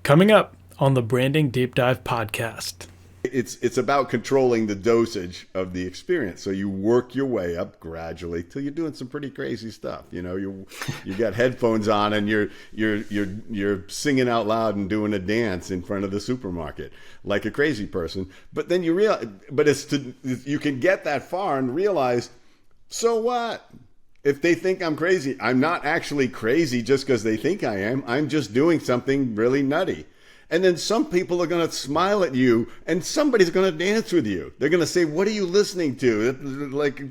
Coming up on the Branding Deep Dive podcast. It's about controlling the dosage of the experience. So you work your way up gradually till you're doing some pretty crazy stuff. You know, you got headphones on and you're singing out loud and doing a dance in front of the supermarket like a crazy person. But then you realize, you can get that far and realize, so what? If they think I'm crazy, I'm not actually crazy just because they think I am. I'm just doing something really nutty. And then some people are going to smile at you and somebody's going to dance with you. They're going to say, what are you listening to? Like,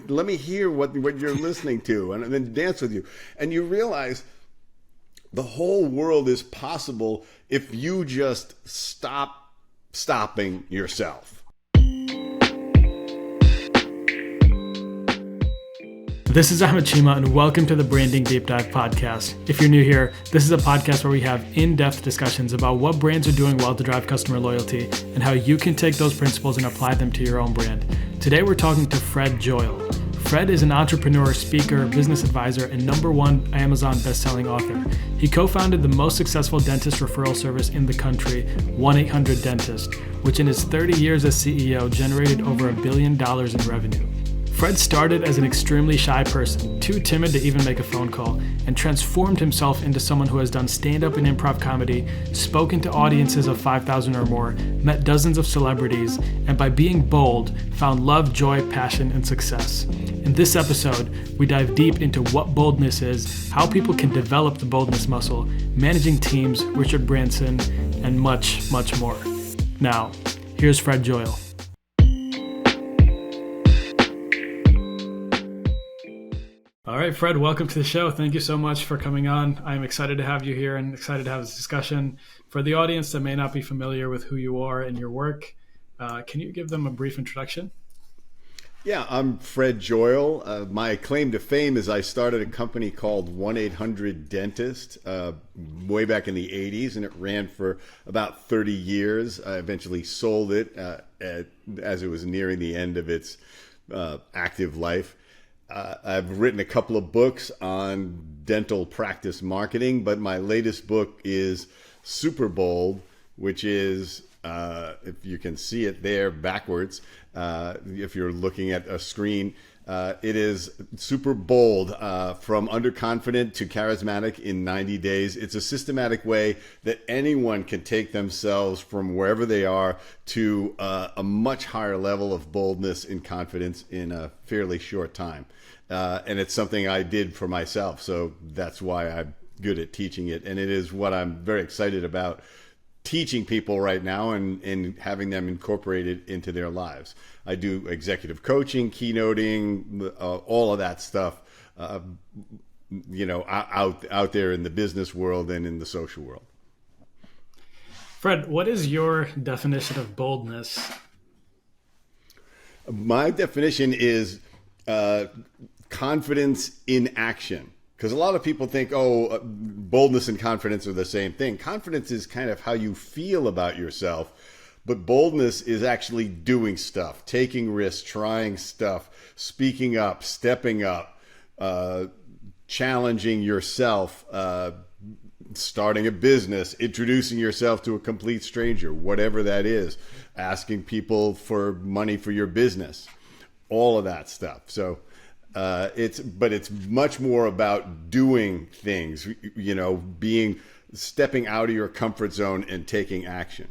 let me hear what you're listening to, and then dance with you. And you realize the whole world is possible if you just stop stopping yourself. This is Ahmed Cheema, and welcome to the Branding Deep Dive podcast. If you're new here, this is a podcast where we have in-depth discussions about what brands are doing well to drive customer loyalty and how you can take those principles and apply them to your own brand. Today, we're talking to Fred Joyal. Fred is an entrepreneur, speaker, business advisor, and #1 Amazon best-selling author. He co-founded the most successful dentist referral service in the country, 1-800-DENTIST, which in his 30 years as CEO generated over $1 billion in revenue. Fred started as an extremely shy person, too timid to even make a phone call, and transformed himself into someone who has done stand-up and improv comedy, spoken to audiences of 5,000 or more, met dozens of celebrities, and by being bold, found love, joy, passion, and success. In this episode, we dive deep into what boldness is, how people can develop the boldness muscle, managing teams, Richard Branson, and much, much more. Now, here's Fred Joyal. All right, Fred, welcome to the show. Thank you so much for coming on. I'm excited to have you here and excited to have this discussion. For the audience that may not be familiar with who you are and your work, can you give them a brief introduction? Yeah, I'm Fred Joyal. My claim to fame is I started a company called 1-800-DENTIST way back in the 80s, and it ran for about 30 years. I eventually sold it as it was nearing the end of its active life. I've written a couple of books on dental practice marketing, but my latest book is Superbold, which is, if you can see it there backwards, if you're looking at a screen, it is Superbold, from underconfident to charismatic in 90 days. It's a systematic way that anyone can take themselves from wherever they are to a much higher level of boldness and confidence in a fairly short time. And it's something I did for myself, so that's why I'm good at teaching it. And it is what I'm very excited about teaching people right now and having them incorporated into their lives. I do executive coaching, keynoting, all of that stuff, out there in the business world and in the social world. Fred, what is your definition of boldness? My definition is confidence in action. Because a lot of people think, boldness and confidence are the same thing. Confidence is kind of how you feel about yourself, but boldness is actually doing stuff, taking risks, trying stuff, speaking up, stepping up, challenging yourself, starting a business, introducing yourself to a complete stranger, whatever that is, asking people for money for your business, all of that stuff. So it's much more about doing things, stepping out of your comfort zone and taking action.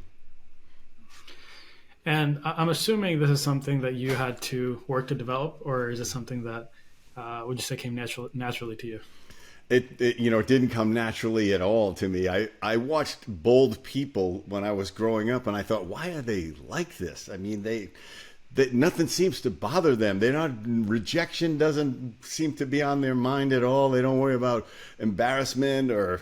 And I'm assuming this is something that you had to work to develop, or is it something that would you say came naturally to you? It didn't come naturally at all to me. I watched bold people when I was growing up, and I thought, why are they like this? I mean, that nothing seems to bother them. Rejection doesn't seem to be on their mind at all. They don't worry about embarrassment or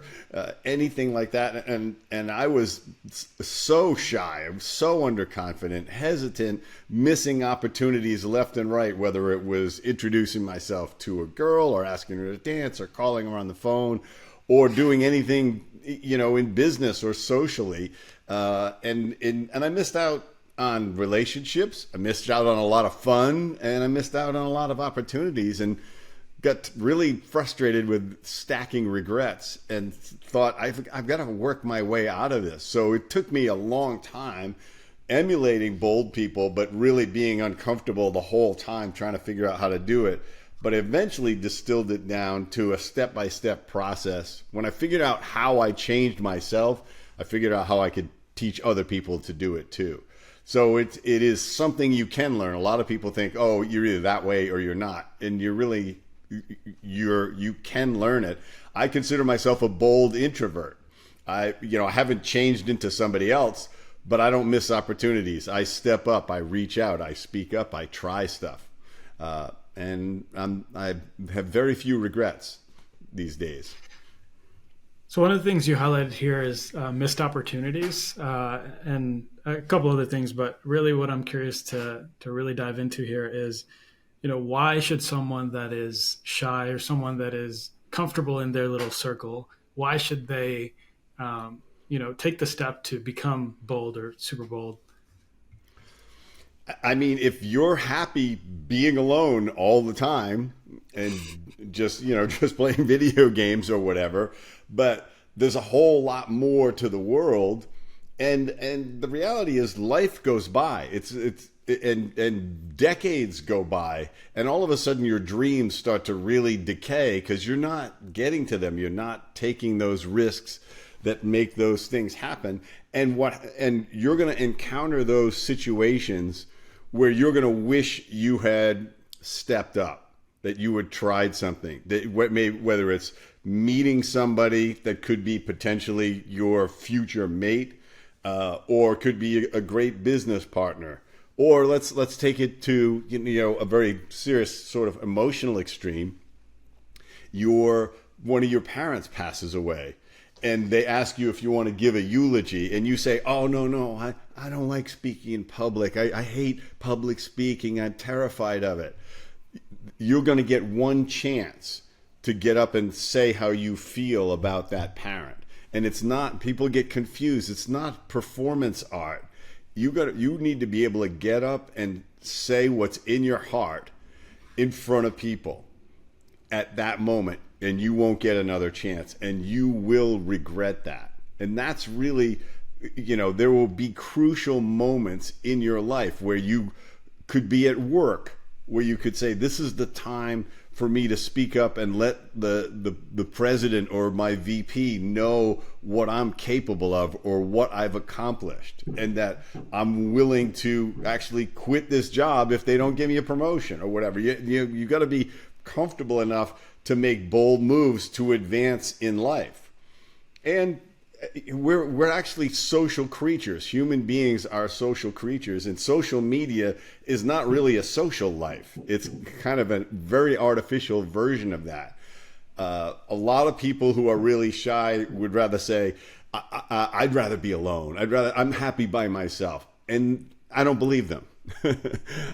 anything like that. And I was so shy. I was so underconfident, hesitant, missing opportunities left and right, whether it was introducing myself to a girl or asking her to dance or calling her on the phone or doing anything, in business or socially. And I missed out on relationships. I missed out on a lot of fun, and I missed out on a lot of opportunities. And got really frustrated with stacking regrets and thought, I've got to work my way out of this. So it took me a long time emulating bold people, but really being uncomfortable the whole time trying to figure out how to do it. But eventually distilled it down to a step-by-step process. When I figured out how I changed myself, I figured out how I could teach other people to do it too. So it is something you can learn. A lot of people think, oh, you're either that way or you're not. And you can learn it. I consider myself a bold introvert. I haven't changed into somebody else, but I don't miss opportunities. I step up, I reach out, I speak up, I try stuff. And I have very few regrets these days. So one of the things you highlighted here is missed opportunities and a couple other things, but really what I'm curious to really dive into here is, why should someone that is shy or someone that is comfortable in their little circle, why should they, take the step to become bold or super bold? I mean, if you're happy being alone all the time and just playing video games or whatever, but there's a whole lot more to the world, and the reality is life goes by. And decades go by, and all of a sudden your dreams start to really decay because you're not getting to them. You're not taking those risks that make those things happen. And you're going to encounter those situations where you're going to wish you had stepped up, that you had tried something, whether it's meeting somebody that could be potentially your future mate, or could be a great business partner. Or let's take it to a very serious sort of emotional extreme. One of your parents passes away, and they ask you if you want to give a eulogy, and you say, "Oh no, I don't like speaking in public. I hate public speaking. I'm terrified of it." You're going to get one chance to get up and say how you feel about that parent, and it's not. People get confused. It's not performance art. You need to be able to get up and say what's in your heart in front of people at that moment, and you won't get another chance, and you will regret that. And that's really, there will be crucial moments in your life where you could be at work, where you could say, this is the time for me to speak up and let the president or my VP know what I'm capable of or what I've accomplished, and that I'm willing to actually quit this job if they don't give me a promotion or whatever. You got to be comfortable enough to make bold moves to advance in life. And we're actually social creatures. Human beings are social creatures, and social media is not really a social life. It's kind of a very artificial version of that. A lot of people who are really shy would rather say, I'd rather be alone. I'm happy by myself. And I don't believe them.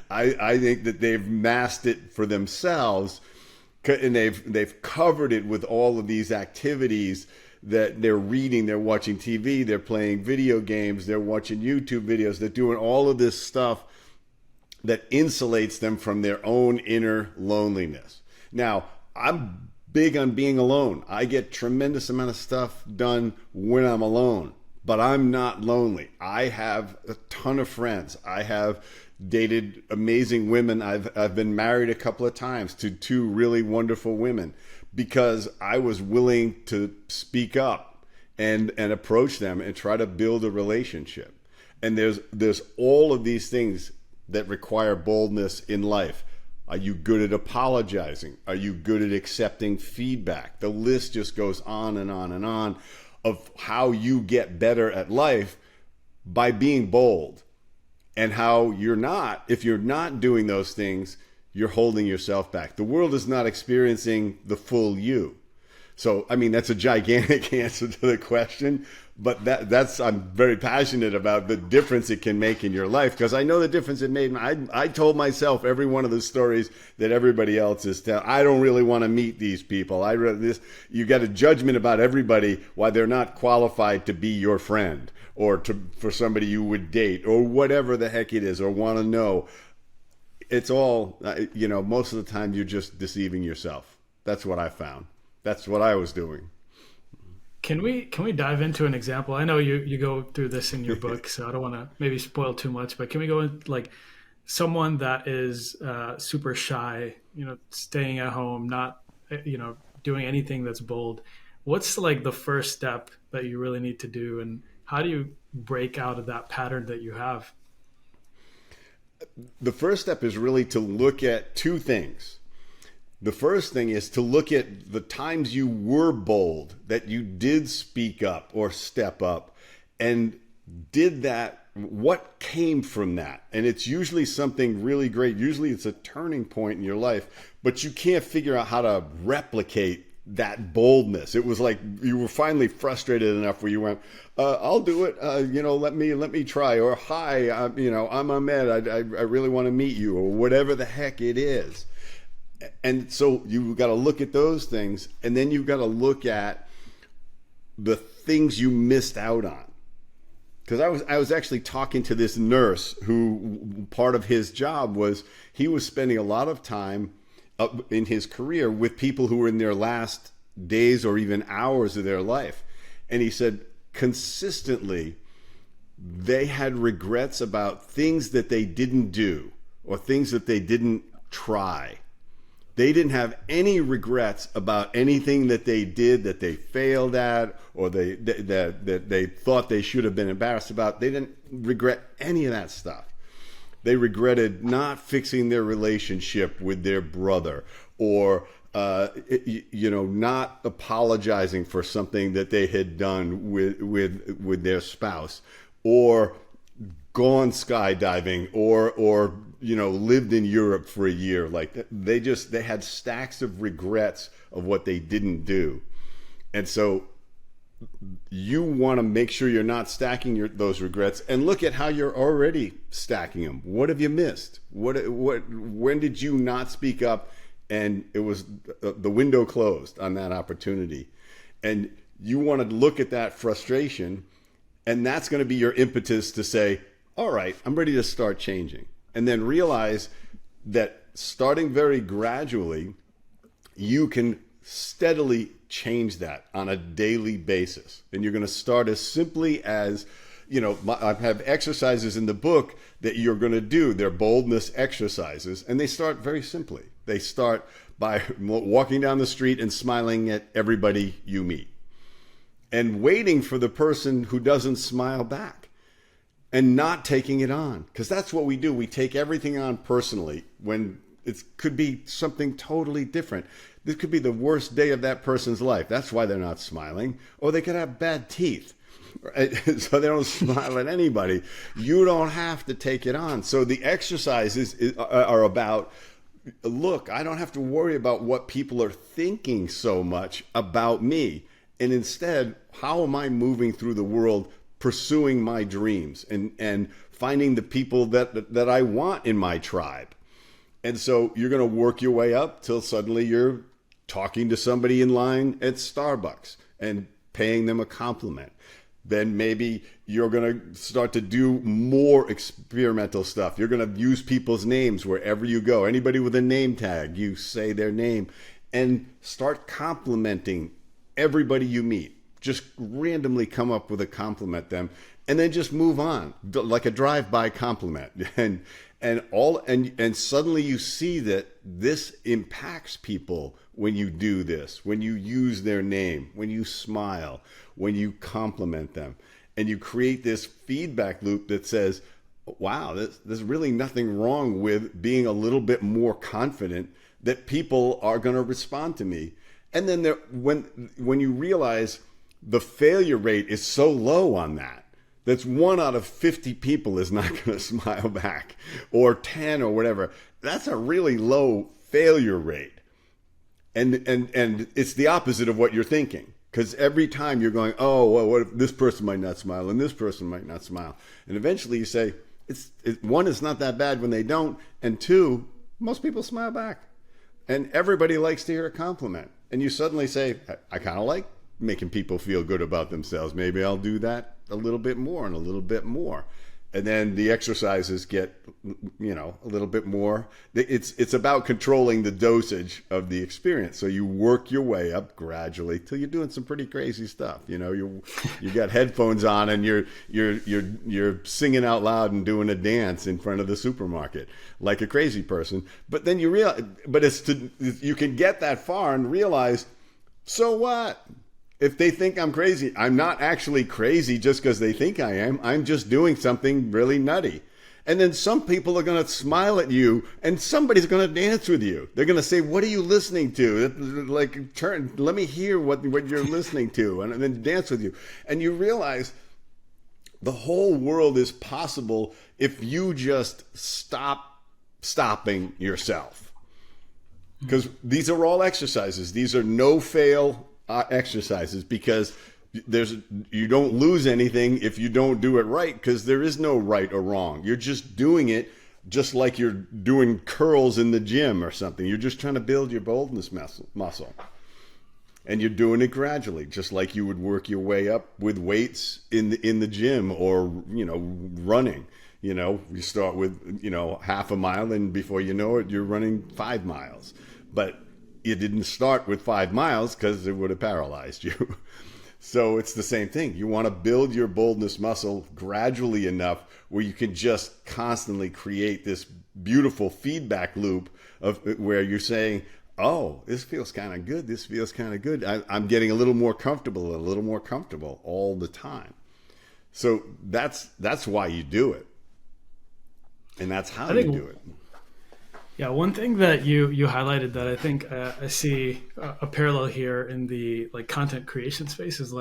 I think that they've masked it for themselves, and they've covered it with all of these activities that they're reading, they're watching TV, they're playing video games, they're watching YouTube videos, they're doing all of this stuff that insulates them from their own inner loneliness. Now, I'm big on being alone. I get tremendous amount of stuff done when I'm alone, but I'm not lonely. I have a ton of friends. I have dated amazing women. I've been married a couple of times to two really wonderful women, because I was willing to speak up and approach them and try to build a relationship. And there's all of these things that require boldness in life. Are you good at apologizing? Are you good at accepting feedback? The list just goes on and on and on of how you get better at life by being bold, and how if you're not doing those things, you're holding yourself back. The world is not experiencing the full you. So, I mean, that's a gigantic answer to the question, but that's I'm very passionate about the difference it can make in your life, because I know the difference it made. I told myself every one of the stories that everybody else is telling. I don't really want to meet these people. You got a judgment about everybody why they're not qualified to be your friend, or for somebody you would date, or whatever the heck it is, or want to know. It's all, most of the time you're just deceiving yourself. That's what I found. That's what I was doing. Can we dive into an example? I know you go through this in your book, so I don't want to maybe spoil too much, but can we go in, like, someone that is super shy, staying at home, not, doing anything that's bold. What's like the first step that you really need to do, and how do you break out of that pattern that you have? The first step is really to look at two things. The first thing is to look at the times you were bold, that you did speak up or step up, and did that. What came from that? And it's usually something really great. Usually it's a turning point in your life, but you can't figure out how to replicate that boldness. It was like you were finally frustrated enough where you went, I'll do it. Let me try. Or, hi, I'm Ahmed. I really want to meet you, or whatever the heck it is. And so you've got to look at those things, and then you've got to look at the things you missed out on. Because I was actually talking to this nurse who part of his job was he was spending a lot of time in his career with people who were in their last days or even hours of their life. And he said consistently they had regrets about things that they didn't do or things that they didn't try. They didn't have any regrets about anything that they did that they failed at, or that they thought they should have been embarrassed about. They didn't regret any of that stuff. They regretted not fixing their relationship with their brother, or not apologizing for something that they had done with their spouse, or gone skydiving, or lived in Europe for a year. Like they had stacks of regrets of what they didn't do. And so you want to make sure you're not stacking those regrets, and look at how you're already stacking them. What have you missed? When did you not speak up and it was the window closed on that opportunity? And you want to look at that frustration, and that's going to be your impetus to say, all right, I'm ready to start changing. And then realize that starting very gradually, you can steadily change that on a daily basis. And you're going to start as simply as, I have exercises in the book that you're going to do. They're boldness exercises, and they start very simply. They start by walking down the street and smiling at everybody you meet, and waiting for the person who doesn't smile back, and not taking it on. Because that's what we do. We take everything on personally when it could be something totally different. This could be the worst day of that person's life. That's why they're not smiling. Or they could have bad teeth, right? So they don't smile at anybody. You don't have to take it on. So the exercises are about, look, I don't have to worry about what people are thinking so much about me. And instead, how am I moving through the world pursuing my dreams and finding the people that I want in my tribe? And so you're going to work your way up till suddenly you're talking to somebody in line at Starbucks and paying them a compliment. Then maybe you're going to start to do more experimental stuff. You're going to use people's names wherever you go. Anybody with a name tag, you say their name, and start complimenting everybody you meet. Just randomly come up with a compliment them, and then just move on like a drive-by compliment. And suddenly you see that this impacts people when you do this, when you use their name, when you smile, when you compliment them, and you create this feedback loop that says, wow, there's really nothing wrong with being a little bit more confident that people are going to respond to me. And then when you realize the failure rate is so low on that's 1 out of 50 people is not going to smile back, or 10 or whatever. That's a really low failure rate. And it's the opposite of what you're thinking. Because every time you're going, oh, well, what if this person might not smile and this person might not smile? And eventually you say, one, it's not that bad when they don't. And 2, most people smile back. And everybody likes to hear a compliment. And you suddenly say, I kind of like making people feel good about themselves. Maybe I'll do that a little bit more and a little bit more. And then the exercises get, a little bit more. It's about controlling the dosage of the experience. So you work your way up gradually till you're doing some pretty crazy stuff. You got headphones on and you're singing out loud and doing a dance in front of the supermarket like a crazy person. But then you realize, you can get that far and realize, so what? If they think I'm crazy, I'm not actually crazy just because they think I am. I'm just doing something really nutty. And then some people are going to smile at you and somebody's going to dance with you. They're going to say, what are you listening to? Like, let me hear what you're listening to, and then dance with you. And you realize the whole world is possible if you just stopping yourself. Because these are all exercises. These are no-fail exercises, because you don't lose anything if you don't do it right, because there is no right or wrong. You're just doing it just like you're doing curls in the gym or something. You're just trying to build your boldness muscle. And you're doing it gradually, just like you would work your way up with weights in the gym, or running. You start with half a mile, and before you know it, you're running 5 miles. But you didn't start with 5 miles because it would have paralyzed you. So it's the same thing. You want to build your boldness muscle gradually enough where you can just constantly create this beautiful feedback loop of where you're saying, oh, this feels kind of good. This feels kind of good. I'm getting a little more comfortable all the time. So that's why you do it. And that's how you do it. Yeah, one thing that you highlighted that I think I see a parallel here in the content creation space is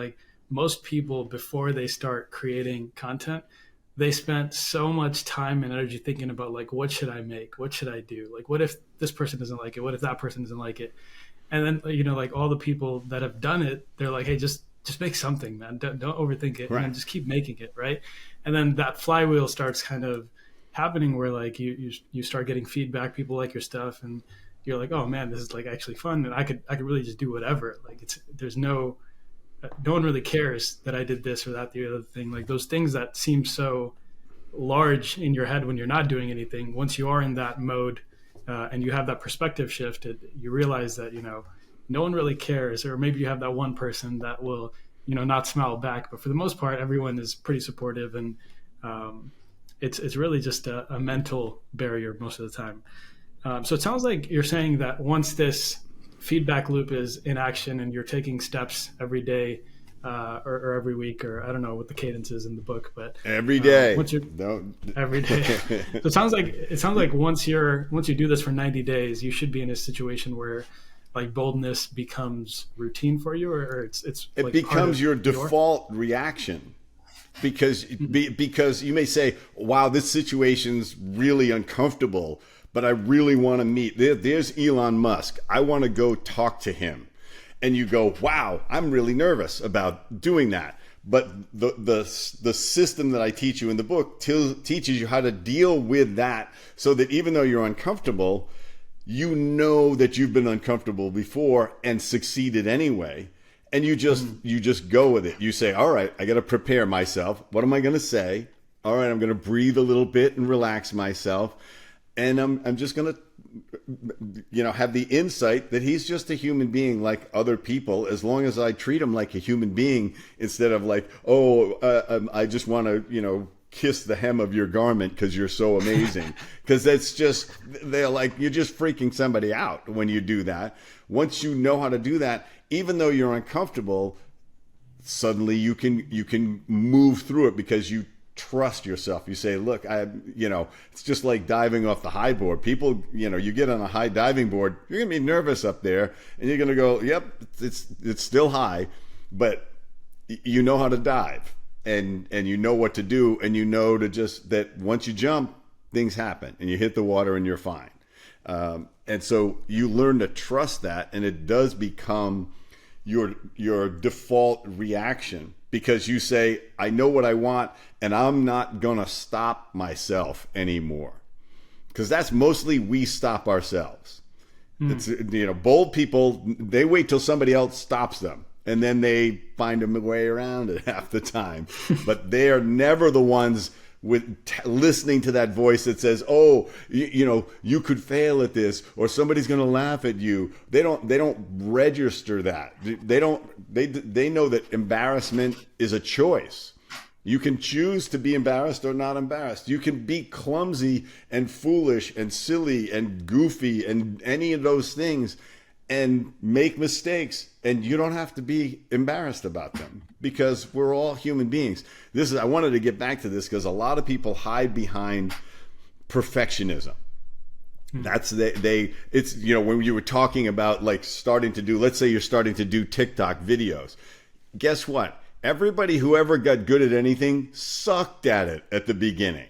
most people, before they start creating content, they spent so much time and energy thinking about what should I make? What should I do? What if this person doesn't like it? What if that person doesn't like it? And then all the people that have done it, they're like, hey, just make something, man. Don't overthink it, right. And just keep making it, right? And then that flywheel starts kind of happening where you start getting feedback, people like your stuff, and you're like, oh man, this is actually fun, and I could really just do whatever. There's no one really cares that I did this or that, the other thing. Those things that seem so large in your head when you're not doing anything, once you are in that mode and you have that perspective shift, you realize that no one really cares. Or maybe you have that one person that will not smile back, but for the most part everyone is pretty supportive, and it's really just a mental barrier most of the time. So it sounds like you're saying that once this feedback loop is in action and you're taking steps every day or every week, or I don't know what the cadence is in the book, but every day. Every day. So it sounds like once you do this for 90 days, you should be in a situation where boldness becomes routine for you, or it becomes your default reaction. Because you may say, wow, this situation's really uncomfortable, but I really want to meet. There's Elon Musk. I want to go talk to him. And you go, wow, I'm really nervous about doing that. But the system that I teach you in the book teaches you how to deal with that, so that even though you're uncomfortable, you know that you've been uncomfortable before and succeeded anyway. And you just go with it. You say, all right, I got to prepare myself. What am I going to say? All right, I'm going to breathe a little bit and relax myself. And I'm just going to, have the insight that he's just a human being like other people, as long as I treat him like a human being instead of I just want to, kiss the hem of your garment because you're so amazing. Because they're like, you're just freaking somebody out when you do that. Once you know how to do that, even though you're uncomfortable, suddenly you can move through it because you trust yourself. You say, look, it's just like diving off the high board. People, you get on a high diving board, you're going to be nervous up there, and you're going to go, yep, it's still high, but you know how to dive, and you know what to do, and you know that once you jump, things happen, and you hit the water and you're fine. And so you learn to trust that, and it does become your default reaction, because you say, I know what I want, and I'm not going to stop myself anymore. Because that's mostly we stop ourselves. It's, bold people, they wait till somebody else stops them, and then they find a way around it half the time. But they are never the ones with listening to that voice that says, "Oh, you could fail at this, or somebody's going to laugh at you." They don't register that. They know that embarrassment is a choice. You can choose to be embarrassed or not embarrassed. You can be clumsy and foolish and silly and goofy and any of those things and make mistakes, and you don't have to be embarrassed about them because we're all human beings. I wanted to get back to this because a lot of people hide behind perfectionism. That's it's when you were talking about like starting to do, let's say you're starting to do TikTok videos. Guess what? Everybody who ever got good at anything sucked at it at the beginning.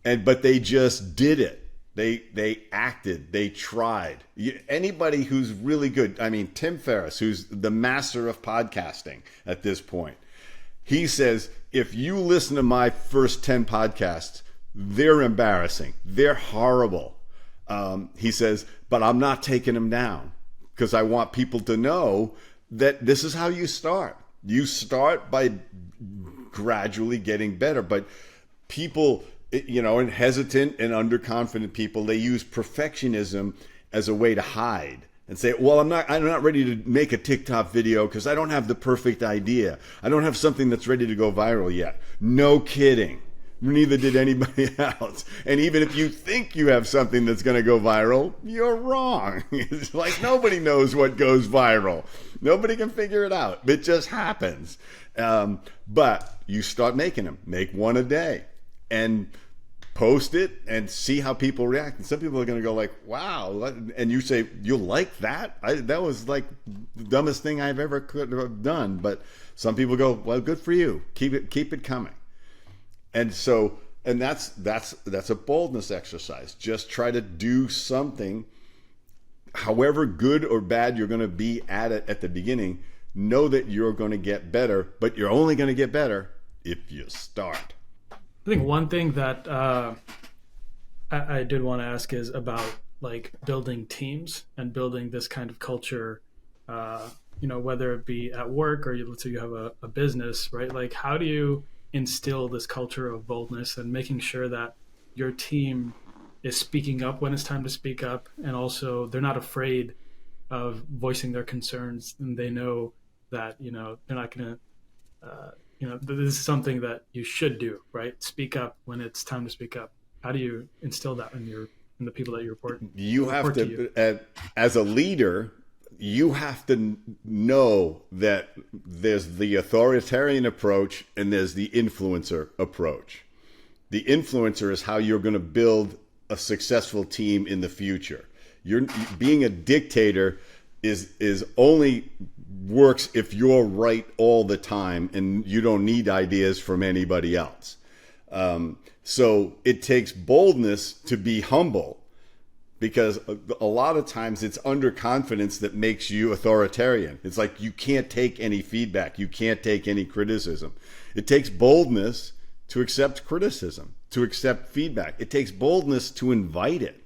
But they just did it. They acted, they tried. Anybody who's really good, I mean, Tim Ferriss, who's the master of podcasting at this point, he says, if you listen to my first 10 podcasts, they're embarrassing. They're horrible. He says, but I'm not taking them down because I want people to know that this is how you start. You start by gradually getting better, but people, and hesitant and underconfident people, they use perfectionism as a way to hide and say, well, I'm not ready to make a TikTok video because I don't have the perfect idea. I don't have something that's ready to go viral yet. No kidding. Neither did anybody else. And even if you think you have something that's going to go viral, you're wrong. It's like nobody knows what goes viral. Nobody can figure it out. It just happens. But you start making them. Make one a day. And post it and see how people react. And some people are going to go like, wow. And you say, you like that? That was like the dumbest thing I've ever could have done. But some people go, well, good for you. Keep it coming. And so, and that's a boldness exercise. Just try to do something, however good or bad you're going to be at it at the beginning. Know that you're going to get better, but you're only going to get better if you start. I think one thing that I did want to ask is about like building teams and building this kind of culture, whether it be at work or let's say you have a business, right? Like how do you instill this culture of boldness and making sure that your team is speaking up when it's time to speak up, and also they're not afraid of voicing their concerns, and they know that, they're not going to, this is something that you should do, right? Speak up when it's time to speak up. How do you instill that in the people that you report? You have to, as a leader, you have to know that there's the authoritarian approach and there's the influencer approach. The influencer is how you're going to build a successful team in the future. Being a dictator is only works if you're right all the time and you don't need ideas from anybody else. So it takes boldness to be humble, because a lot of times it's underconfidence that makes you authoritarian. It's like you can't take any feedback. You can't take any criticism. It takes boldness to accept criticism, to accept feedback. It takes boldness to invite it.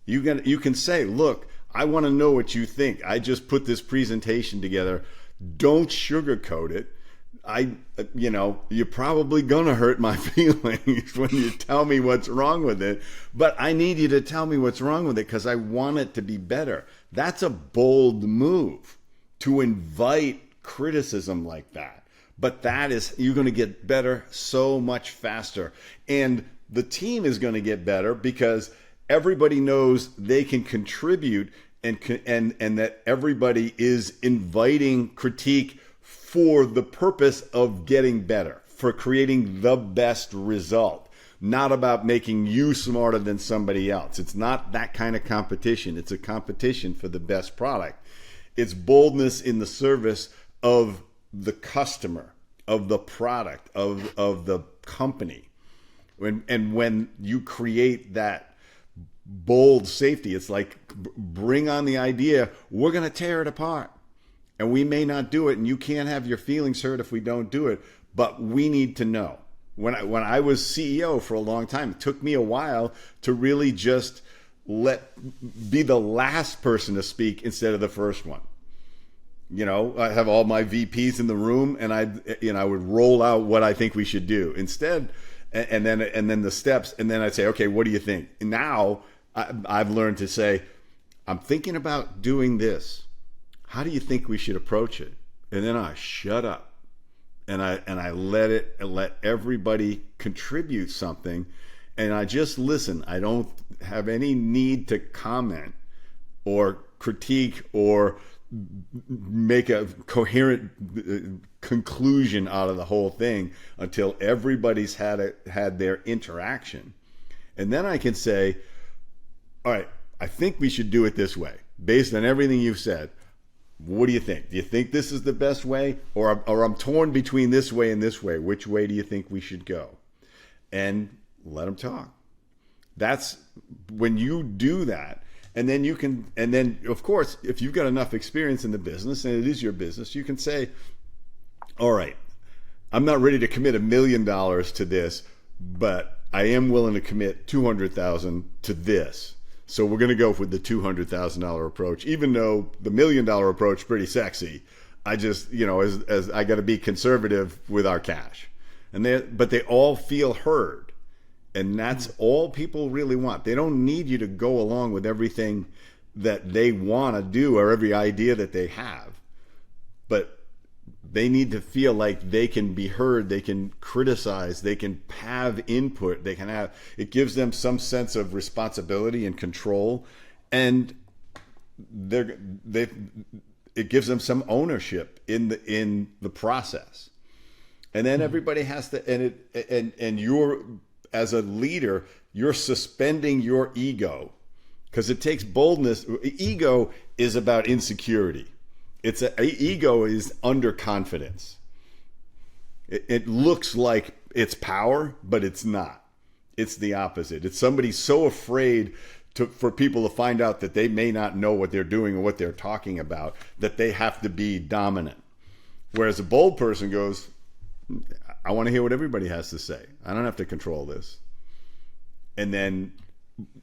You can say, look, I want to know what you think. I just put this presentation together. Don't sugarcoat it. You're probably going to hurt my feelings when you tell me what's wrong with it, but I need you to tell me what's wrong with it because I want it to be better. That's a bold move, to invite criticism like that. But you're going to get better so much faster. And the team is going to get better because everybody knows they can contribute and that everybody is inviting critique for the purpose of getting better, for creating the best result, not about making you smarter than somebody else. It's not that kind of competition. It's a competition for the best product. It's boldness in the service of the customer, of the product, of the company. When you create that bold safety, it's like bring on the idea, we're going to tear it apart. And we may not do it, and you can't have your feelings hurt if we don't do it, but we need to know. When I was CEO for a long time, it took me a while to really just be the last person to speak instead of the first one. I have all my VPs in the room, and I would roll out what I think we should do instead, and then the steps, and then I'd say, okay, what do you think? And now I've learned to say, I'm thinking about doing this. How do you think we should approach it? And then I shut up, and I let everybody contribute something, and I just listen. I don't have any need to comment or critique or make a coherent conclusion out of the whole thing until everybody's had their interaction. And then I can say, all right, I think we should do it this way. Based on everything you've said, what do you think? Do you think this is the best way? Or I'm torn between this way and this way. Which way do you think we should go? And let them talk. That's when you do that. And then of course, if you've got enough experience in the business and it is your business, you can say, all right, I'm not ready to commit $1 million to this, but I am willing to commit $200,000 to this. So we're going to go with the $200,000 approach, even though the $1 million approach is pretty sexy. I just, as I got to be conservative with our cash, but they all feel heard. And that's all people really want. They don't need you to go along with everything that they want to do or every idea that they have. But they need to feel like they can be heard, they can criticize, they can have input, it gives them some sense of responsibility and control, and it gives them some ownership in the process. And then everybody has to, and you're, as a leader, you're suspending your ego, because it takes boldness. Ego is about insecurity. Ego is underconfidence. It looks like it's power, but it's not. It's the opposite. It's somebody so afraid for people to find out that they may not know what they're doing or what they're talking about, that they have to be dominant. Whereas a bold person goes, I want to hear what everybody has to say. I don't have to control this. And then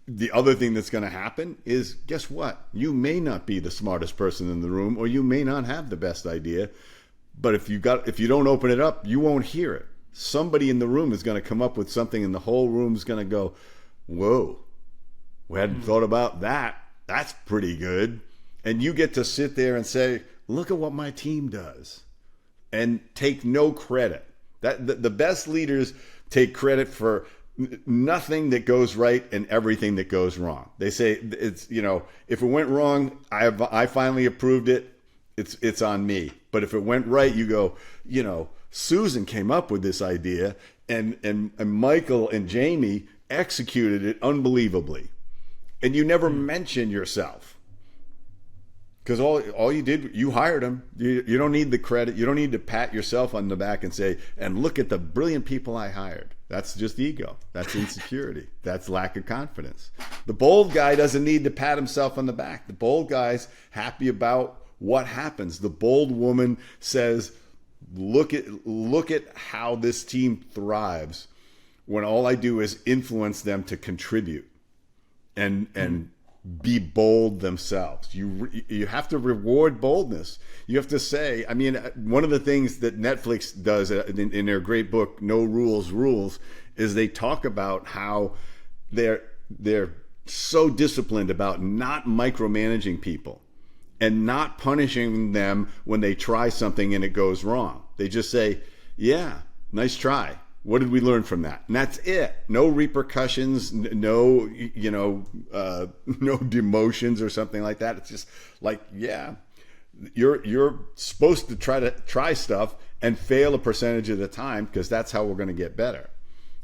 the other thing that's going to happen is, guess what? You may not be the smartest person in the room, or you may not have the best idea. But if you don't open it up, you won't hear it. Somebody in the room is going to come up with something, and the whole room is going to go, whoa, we hadn't thought about that. That's pretty good. And you get to sit there and say, look at what my team does, and take no credit. The best leaders take credit for nothing that goes right and everything that goes wrong. They say, it's, if it went wrong, I finally approved it. It's on me. But if it went right, you go, Susan came up with this idea, and Michael and Jamie executed it unbelievably. And you never mention yourself. Because all you did, you hired them. You don't need the credit. You don't need to pat yourself on the back and say, and look at the brilliant people I hired. That's just ego. That's insecurity. That's lack of confidence. The bold guy doesn't need to pat himself on the back. The bold guy's happy about what happens. The bold woman says, look at how this team thrives when all I do is influence them to contribute and be bold themselves. You have to reward boldness. You have to say, one of the things that Netflix does in their great book, No Rules, Rules, is they talk about how they're so disciplined about not micromanaging people and not punishing them when they try something and it goes wrong. They just say, yeah, nice try. What did we learn from that? And that's it. No repercussions, no demotions or something like that. It's just like, yeah, you're supposed to try stuff and fail a percentage of the time, because that's how we're going to get better.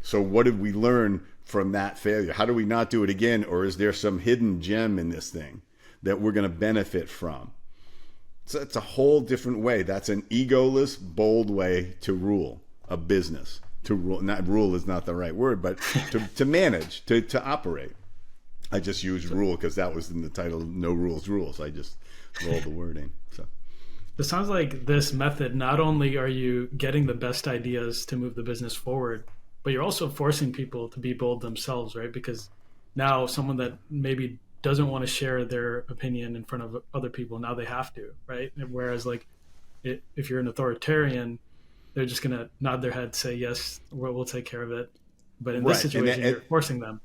So what did we learn from that failure? How do we not do it again? Or is there some hidden gem in this thing that we're going to benefit from? So it's a whole different way. That's an egoless, bold way to rule a business. To rule, not rule is not the right word, but to manage, to operate. I just used rule because that was in the title, No Rules, Rules. I just rolled the word in. So it sounds like this method, not only are you getting the best ideas to move the business forward, but you're also forcing people to be bold themselves, right? Because now someone that maybe doesn't want to share their opinion in front of other people. Now they have to, right? Whereas like if you're an authoritarian, they're just going to nod their head, say, yes, we'll take care of it. But in this Right. situation, you're forcing them.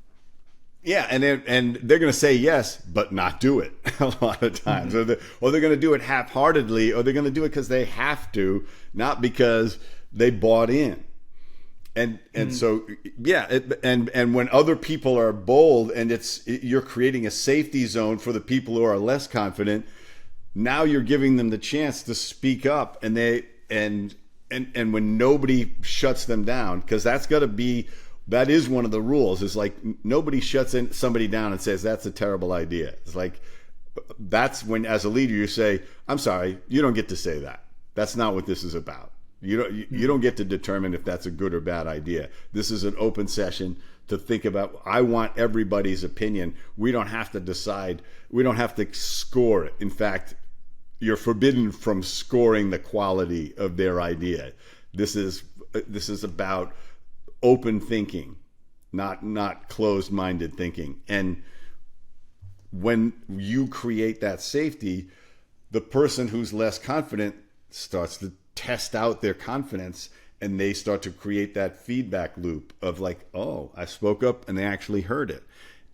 Yeah, and they're going to say yes, but not do it a lot of times, or they're going to do it half-heartedly, or they're going to do it because they have to, not because they bought in. And so yeah, and when other people are bold, and you're creating a safety zone for the people who are less confident. Now you're giving them the chance to speak up, and when nobody shuts them down, because that is one of the rules. Is like nobody shuts somebody down and says that's a terrible idea. It's like that's when, as a leader, you say, "I'm sorry, you don't get to say that. That's not what this is about. You don't get to determine if that's a good or bad idea. This is an open session to think about. I want everybody's opinion. We don't have to decide. We don't have to score it. In fact, you're forbidden from scoring the quality of their idea. This is about open thinking, not closed-minded thinking. And when you create that safety, the person who's less confident starts to test out their confidence, and they start to create that feedback loop of like, oh, I spoke up and they actually heard it.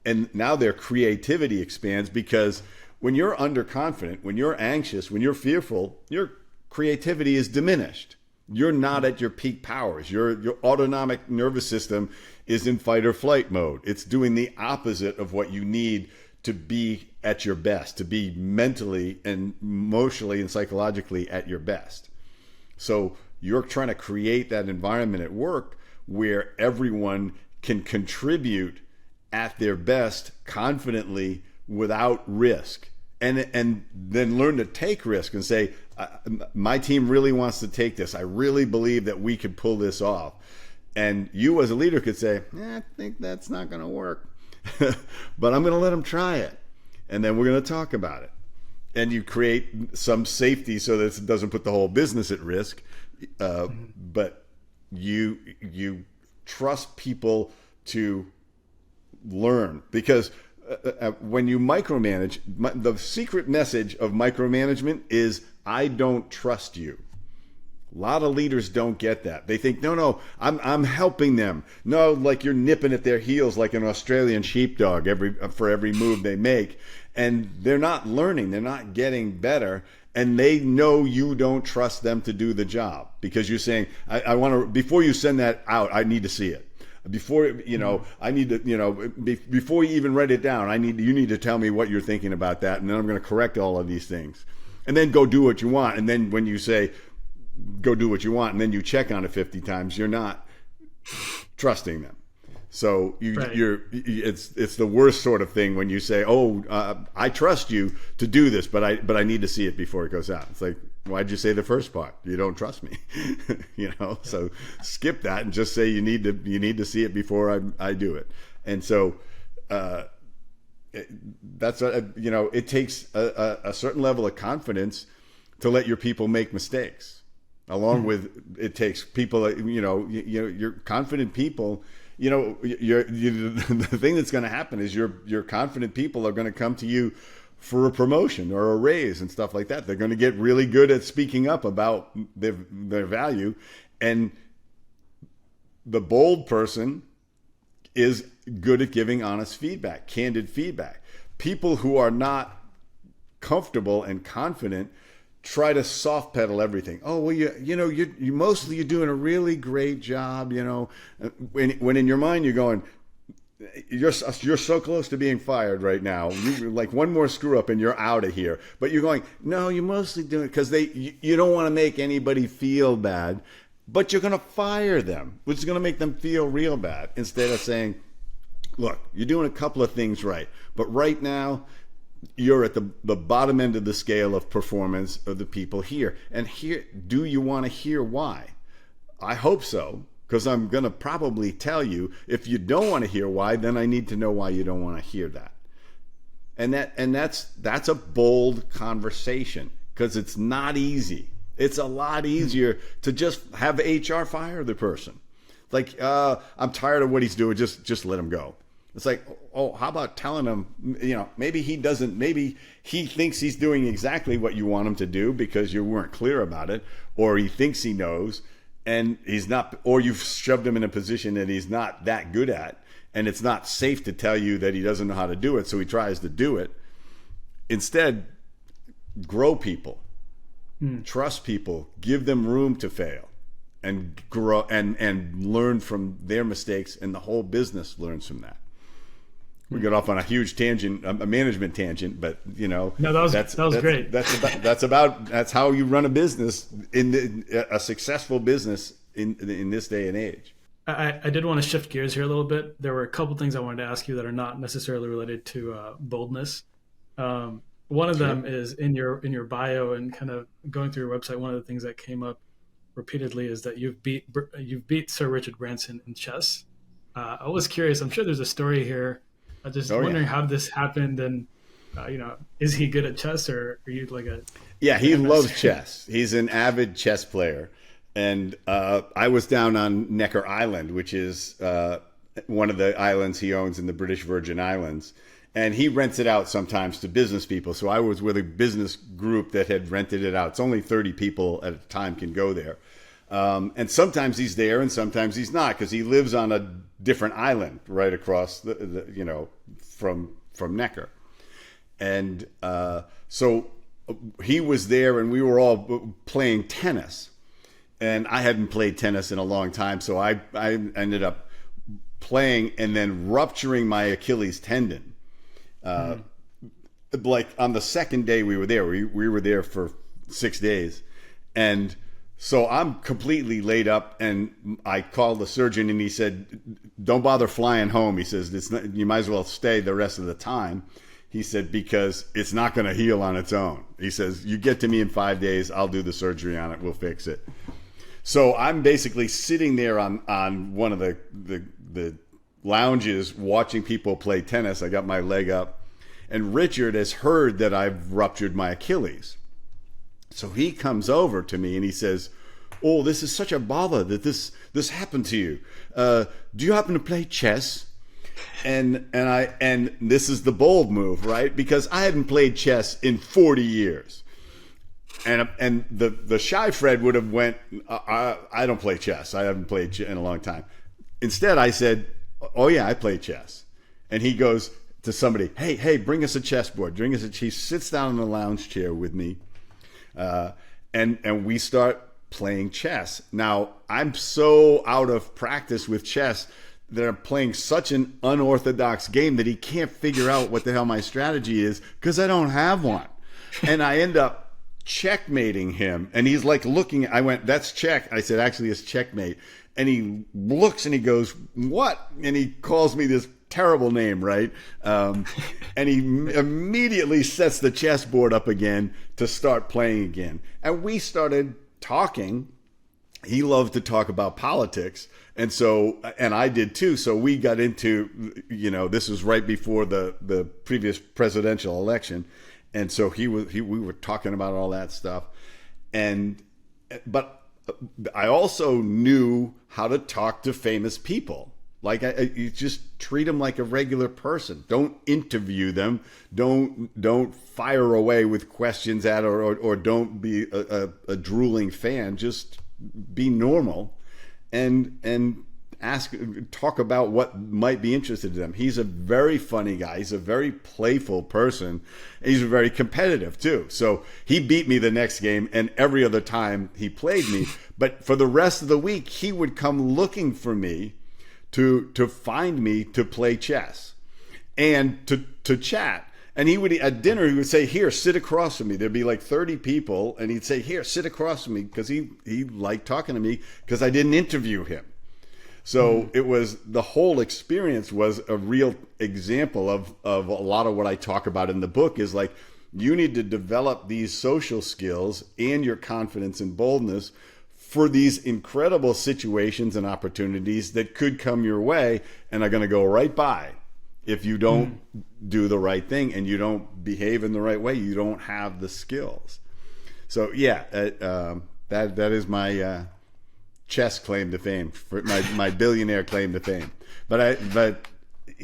And now their creativity expands, because when you're underconfident, when you're anxious, when you're fearful, your creativity is diminished. You're not at your peak powers. Your autonomic nervous system is in fight or flight mode. It's doing the opposite of what you need to be at your best, to be mentally and emotionally and psychologically at your best. So you're trying to create that environment at work where everyone can contribute at their best confidently without risk, and then learn to take risk and say, my team really wants to take this. I really believe that we could pull this off. And you as a leader could say, I think that's not going to work, but I'm going to let them try it. And then we're going to talk about it. And you create some safety so that it doesn't put the whole business at risk. But you trust people to learn, because when you micromanage, the secret message of micromanagement is, I don't trust you. A lot of leaders don't get that. They think, no, I'm helping them. No, like you're nipping at their heels like an Australian sheepdog for every move they make. And they're not learning. They're not getting better. And they know you don't trust them to do the job, because you're saying, I want to, before you send that out, I need to see it. Before, I need to, before you even write it down, you need to tell me what you're thinking about that. And then I'm going to correct all of these things, and then go do what you want. And then when you say, go do what you want, and then you check on it 50 times, you're not trusting them. So it's the worst sort of thing when you say, I trust you to do this, but I need to see it before it goes out. It's like, why'd you say the first part? You don't trust me, So skip that and just say you need to see it before I do it. And so that's it takes a certain level of confidence to let your people make mistakes. Along with, it takes people, you're confident people. The thing that's going to happen is your confident people are going to come to you for a promotion or a raise and stuff like that. They're going to get really good at speaking up about their value. And the bold person is good at giving honest feedback, candid feedback. People who are not comfortable and confident try to soft pedal everything. Oh, well, you mostly you're doing a really great job, when in your mind you're going, you're so close to being fired right now. You like one more screw up and you're out of here. But you're going, no, you're mostly doing it because you don't want to make anybody feel bad, but you're going to fire them, which is going to make them feel real bad, instead of saying, look, you're doing a couple of things right, but right now you're at the bottom end of the scale of performance of the people here. And here, do you want to hear why? I hope so, because I'm going to probably tell you. If you don't want to hear why, then I need to know why you don't want to hear that. And that's a bold conversation, because it's not easy. It's a lot easier to just have HR fire the person. Like, I'm tired of what he's doing. Just let him go. It's like, oh, how about telling him, maybe he thinks he's doing exactly what you want him to do because you weren't clear about it, or he thinks he knows and he's not, or you've shoved him in a position that he's not that good at, and it's not safe to tell you that he doesn't know how to do it, so he tries to do it. Instead, grow people, trust people, give them room to fail, and grow and learn from their mistakes, and the whole business learns from that. We got off on a huge tangent, a management tangent, but no, that was great. That's how you run a business a successful business in this day and age. I did want to shift gears here a little bit. There were a couple things I wanted to ask you that are not necessarily related to Boldness. One of them is in your bio, and kind of going through your website. One of the things that came up repeatedly is that you've beat Sir Richard Branson in chess. I was curious. I'm sure there's a story here. I'm just wondering how this happened, and is he good at chess, or are you like a? Yeah, he loves chess. He's an avid chess player, and I was down on Necker Island, which is one of the islands he owns in the British Virgin Islands, and he rents it out sometimes to business people. So I was with a business group that had rented it out. It's only 30 people at a time can go there. And sometimes he's there and sometimes he's not, because he lives on a different island right across from Necker. And so he was there, and we were all playing tennis, and I hadn't played tennis in a long time. So I ended up playing and then rupturing my Achilles tendon. Like on the second day we were there, we were there for 6 days, and so I'm completely laid up, and I called the surgeon, and he said, "Don't bother flying home." He says, "You might as well stay the rest of the time." He said, "Because it's not going to heal on its own." He says, "You get to me in 5 days, I'll do the surgery on it. We'll fix it." So I'm basically sitting there on one of the lounges watching people play tennis. I got my leg up, and Richard has heard that I've ruptured my Achilles. So he comes over to me and he says, "Oh, this is such a bother that this happened to you. Do you happen to play chess?" And this is the bold move, right? Because I hadn't played chess in 40 years. And the shy Fred would have went, I don't play chess. I haven't played in a long time. Instead, I said, "Oh yeah, I play chess." And he goes to somebody, hey, bring us a chessboard. He sits down in the lounge chair with me. And we start playing chess. Now, I'm so out of practice with chess that I'm playing such an unorthodox game that he can't figure out what the hell my strategy is, because I don't have one. And I end up checkmating him. And he's like looking, I went, "That's check." I said, "Actually, it's checkmate." And he looks and he goes, "What?" And he calls me this terrible name, right? And he immediately sets the chessboard up again to start playing again. And we started talking. He loved to talk about politics, and I did too. So we got into, this was right before the previous presidential election, and so we were talking about all that stuff, but I also knew how to talk to famous people. Like, you just treat them like a regular person. Don't interview them. Don't fire away with questions at, or don't be a drooling fan. Just be normal, and talk about what might be interested to them. He's a very funny guy. He's a very playful person. He's very competitive too. So he beat me the next game, and every other time he played me. But for the rest of the week, he would come looking for me to find me to play chess and to chat. And he would, at dinner, he would say, "Here, sit across from me." There'd be like 30 people, and he'd say, "Here, sit across from me," because he liked talking to me because I didn't interview him. So it was, the whole experience was a real example of a lot of what I talk about in the book, is like, you need to develop these social skills and your confidence and boldness for these incredible situations and opportunities that could come your way and are going to go right by. If you don't do the right thing and you don't behave in the right way, you don't have the skills. So yeah, that is my chess claim to fame, for my billionaire claim to fame. But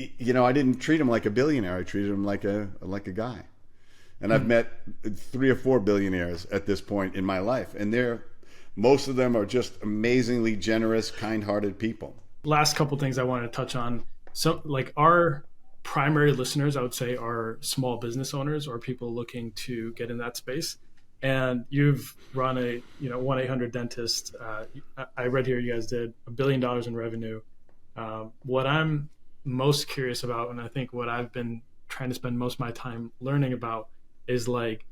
I didn't treat him like a billionaire. I treated him like a guy. And I've met 3 or 4 billionaires at this point in my life, and most of them are just amazingly generous, kind-hearted people. Last couple things I wanted to touch on. So, like, our primary listeners, I would say, are small business owners or people looking to get in that space. And you've run a 1-800-Dentist. I read here you guys did $1 billion in revenue. What I'm most curious about, and I think what I've been trying to spend most of my time learning about, is like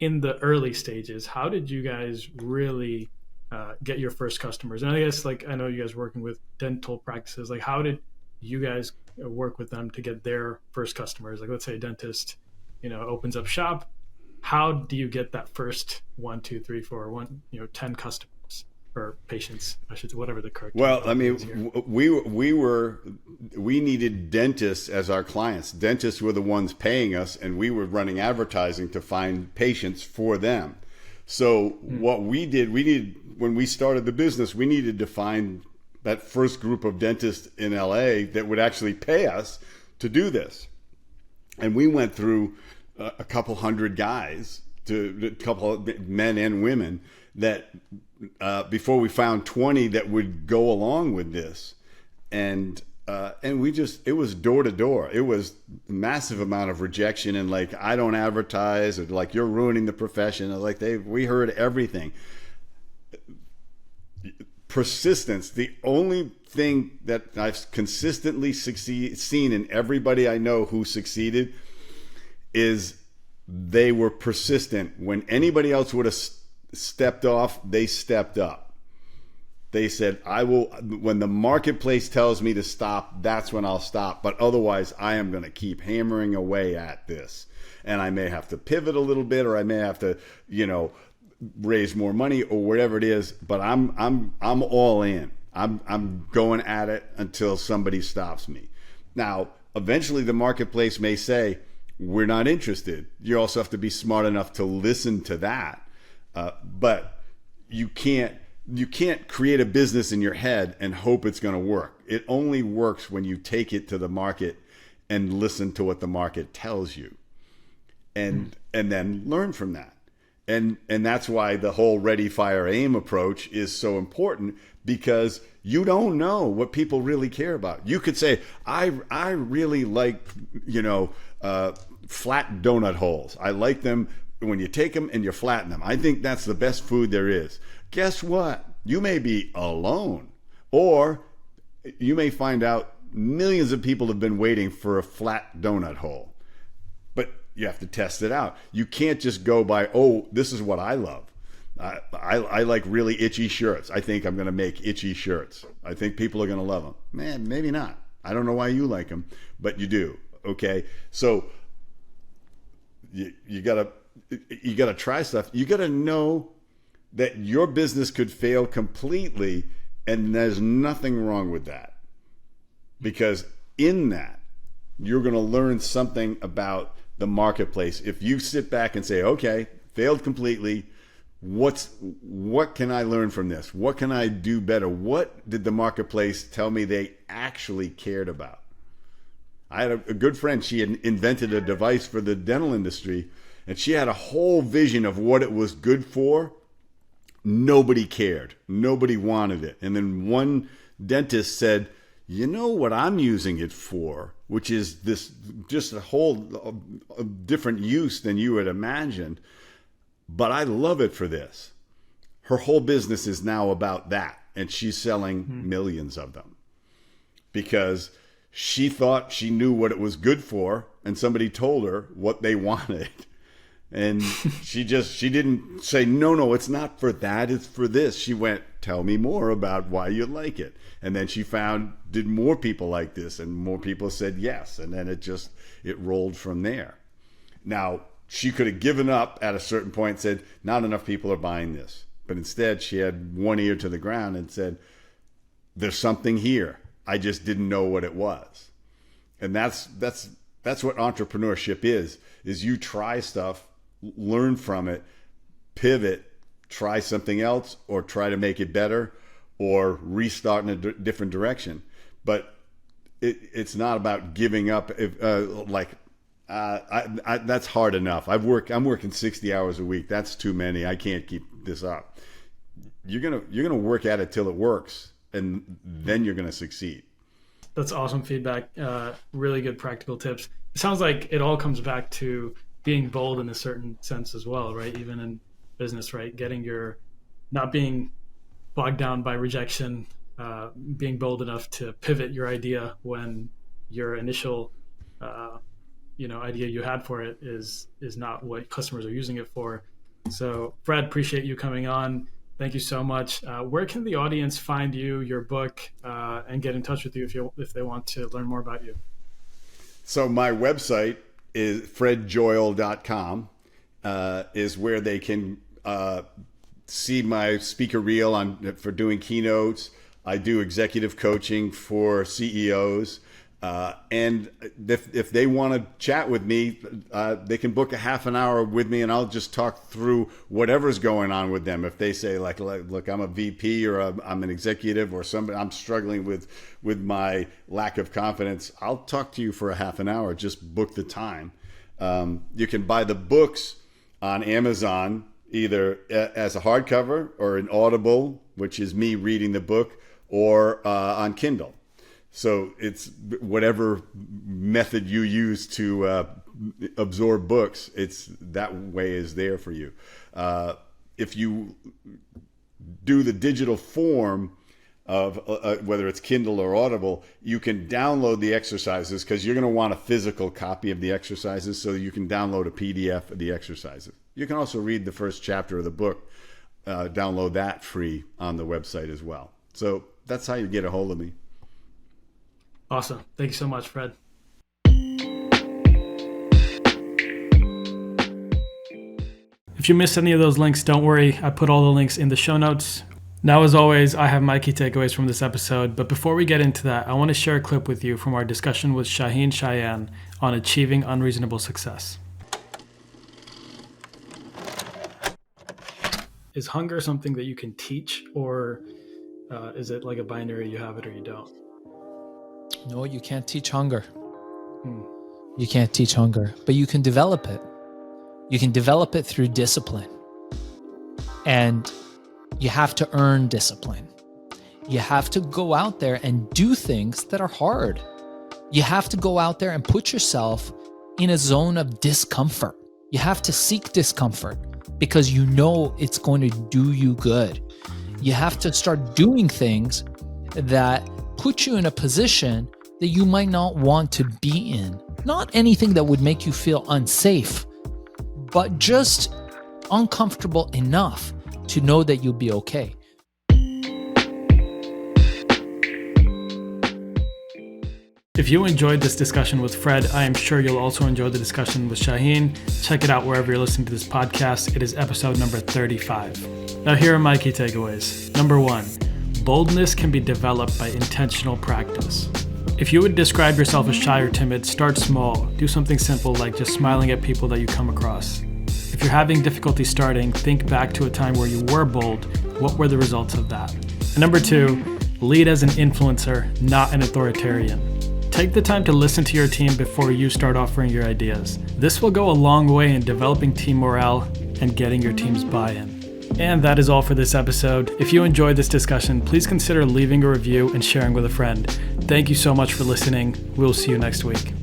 in the early stages, how did you guys really get your first customers? And I guess, like, I know you guys are working with dental practices. Like, how did you guys work with them to get their first customers? Like, let's say a dentist, opens up shop. How do you get that first 1, 2, 3, 4, 10 customers or patients? I should say, whatever the correct. Well, I mean, we needed dentists as our clients. Dentists were the ones paying us, and we were running advertising to find patients for them. So what we did, when we started the business, we needed to find that first group of dentists in LA that would actually pay us to do this. And we went through a couple hundred guys, a couple of men and women, that before we found 20 that would go along with this. And it was door to door. It was a massive amount of rejection, and like, I don't advertise, or like, you're ruining the profession. Like, we heard everything. Persistence. The only thing that I've consistently seen in everybody I know who succeeded is they were persistent. When anybody else would have stepped off, they stepped up. They said, when the marketplace tells me to stop, that's when I'll stop. But otherwise, I am going to keep hammering away at this. And I may have to pivot a little bit, or I may have to, raise more money or whatever it is. But I'm all in. I'm going at it until somebody stops me. Now, eventually the marketplace may say, we're not interested. You also have to be smart enough to listen to that. But you can't create a business in your head and hope it's going to work. It only works when you take it to the market and listen to what the market tells you, and then learn from that. And that's why the whole ready, fire, aim approach is so important, because you don't know what people really care about. You could say, I really like, flat donut holes. I like them when you take them and you flatten them. I think that's the best food there is. Guess what? You may be alone, or you may find out millions of people have been waiting for a flat donut hole. But you have to test it out. You can't just go by, this is what I love. I like really itchy shirts. I think I'm going to make itchy shirts. I think people are going to love them. Man, maybe not. I don't know why you like them, but you do. Okay, so you gotta try stuff. You gotta know that your business could fail completely, and there's nothing wrong with that, because in that you're gonna learn something about the marketplace. If you sit back and say, okay, failed completely, what can I learn from this? What can I do better? What did the marketplace tell me they actually cared about? I had a good friend. She had invented a device for the dental industry, and she had a whole vision of what it was good for. Nobody cared. Nobody wanted it. And then one dentist said, you know what I'm using it for, which is this, just a whole different use than you had imagined, but I love it for this. Her whole business is now about that, and she's selling millions of them, because she thought she knew what it was good for, and somebody told her what they wanted. And she didn't say, no, it's not for that, it's for this. She went, tell me more about why you like it. And then she found, did more people like this? And more people said yes. And then it rolled from there. Now, she could have given up at a certain point and said, not enough people are buying this. But instead, she had one ear to the ground and said, there's something here. I just didn't know what it was. And that's what entrepreneurship is you try stuff, learn from it, pivot, try something else, or try to make it better, or restart in a different direction. But it's not about giving up. That's hard enough. I'm working 60 hours a week. That's too many. I can't keep this up. You're gonna work at it till it works, and then you're gonna succeed. That's awesome feedback. Really good practical tips. It sounds like it all comes back to being bold in a certain sense as well, right? Even in business, right? Not being bogged down by rejection, being bold enough to pivot your idea when your initial, idea you had for it is not what customers are using it for. So, Fred, appreciate you coming on. Thank you so much. Where can the audience find you, your book, and get in touch with you if they want to learn more about you? So my website is fredjoyal.com, is where they can see my speaker reel for doing keynotes. I do executive coaching for CEOs. And if they want to chat with me, they can book a half an hour with me, and I'll just talk through whatever's going on with them. If they say like look, I'm a VP or I'm an executive or somebody, I'm struggling with my lack of confidence, I'll talk to you for a half an hour. Just book the time. You can buy the books on Amazon, either as a hardcover or an Audible, which is me reading the book, or on Kindle. So it's whatever method you use to absorb books, it's that way is there for you. If you do the digital form of whether it's Kindle or Audible, you can download the exercises, because you're going to want a physical copy of the exercises, so you can download a PDF of the exercises. You can also read the first chapter of the book, download that free on the website as well. So that's how you get a hold of me. Awesome. Thank you so much, Fred. If you missed any of those links, don't worry. I put all the links in the show notes. Now, as always, I have my key takeaways from this episode. But before we get into that, I want to share a clip with you from our discussion with Shaheen Shayan on achieving unreasonable success. Is hunger something that you can teach, or is it like a binary, you have it or you don't? No, you can't teach hunger. You can't teach hunger, but you can develop it. You can develop it through discipline. And you have to earn discipline. You have to go out there and do things that are hard. You have to go out there and put yourself in a zone of discomfort. You have to seek discomfort because you know it's going to do you good. You have to start doing things that put you in a position that you might not want to be in. Not anything that would make you feel unsafe, but just uncomfortable enough to know that you'll be okay. If you enjoyed this discussion with Fred, I am sure you'll also enjoy the discussion with Shaheen. Check it out wherever you're listening to this podcast. It is episode number 35. Now, here are my key takeaways. Number 1, boldness can be developed by intentional practice. If you would describe yourself as shy or timid, start small. Do something simple like just smiling at people that you come across. If you're having difficulty starting, think back to a time where you were bold. What were the results of that? And number 2, lead as an influencer, not an authoritarian. Take the time to listen to your team before you start offering your ideas. This will go a long way in developing team morale and getting your team's buy-in. And that is all for this episode. If you enjoyed this discussion, please consider leaving a review and sharing with a friend. Thank you so much for listening. We'll see you next week.